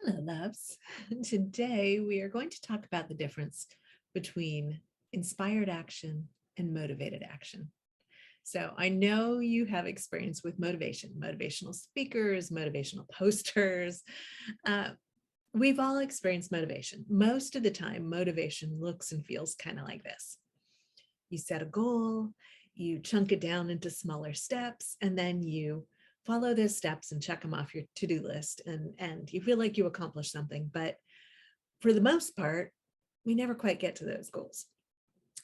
Hello, loves. Today we are going to talk about the difference between inspired action and motivated action. So I know you have experience with motivation, motivational speakers, motivational posters. Uh, we've all experienced motivation. Most of the time, motivation looks and feels kind of like this. You set a goal, you chunk it down into smaller steps, and then you follow those steps and check them off your to-do list, and you feel like you accomplished something. But for the most part, we never quite get to those goals.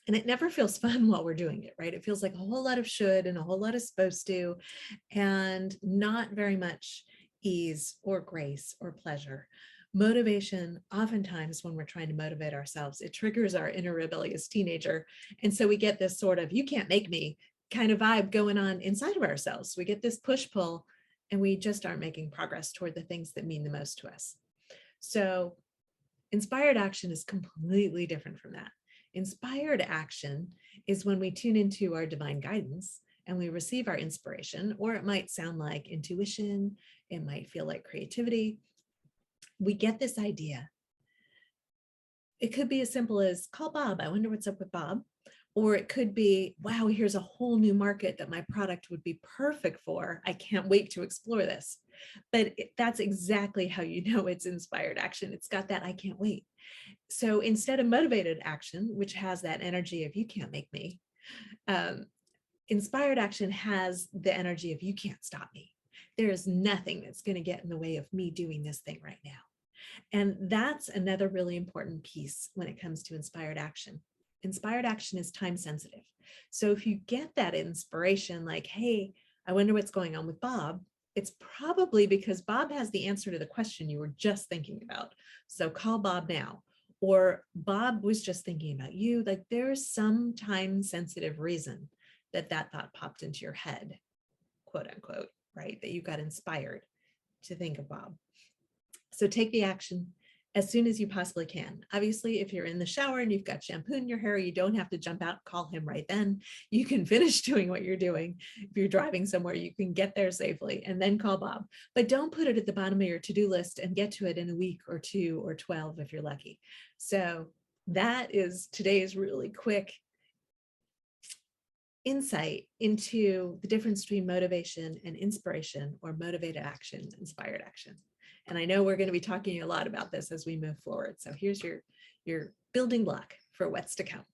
And it never feels fun while we're doing it, right? It feels like a whole lot of should and a whole lot of supposed to, and not very much ease or grace or pleasure. Motivation, oftentimes when we're trying to motivate ourselves, it triggers our inner rebellious teenager. And so we get this sort of, you can't make me kind of vibe going on inside of ourselves. We get this push pull, and we just aren't making progress toward the things that mean the most to us. So inspired action is completely different from that. Inspired action is when we tune into our divine guidance and we receive our inspiration, or it might sound like intuition, it might feel like creativity. We get this idea. It could be as simple as call Bob. I wonder what's up with Bob. Or it could be, wow, here's a whole new market that my product would be perfect for. I can't wait to explore this. But that's exactly how you know it's inspired action. It's got that I can't wait. So instead of motivated action, which has that energy of you can't make me, um, inspired action has the energy of you can't stop me. There is nothing that's going to get in the way of me doing this thing right now. And that's another really important piece when it comes to inspired action. Inspired action is time sensitive. So if you get that inspiration, like, hey, I wonder what's going on with Bob, it's probably because Bob has the answer to the question you were just thinking about. So call Bob now. Or Bob was just thinking about you. Like there's some time sensitive reason that that thought popped into your head, quote unquote, right? That you got inspired to think of Bob. So take the action as soon as you possibly can. Obviously, if you're in the shower and you've got shampoo in your hair, you don't have to jump out, call him right then. You can finish doing what you're doing. If you're driving somewhere, you can get there safely and then call Bob. But don't put it at the bottom of your to-do list and get to it in a week or 2 or 12 if you're lucky. So that is today's really quick insight into the difference between motivation and inspiration, or motivated action, inspired action. And I know we're going to be talking a lot about this as we move forward. So here's your building block for what's to come.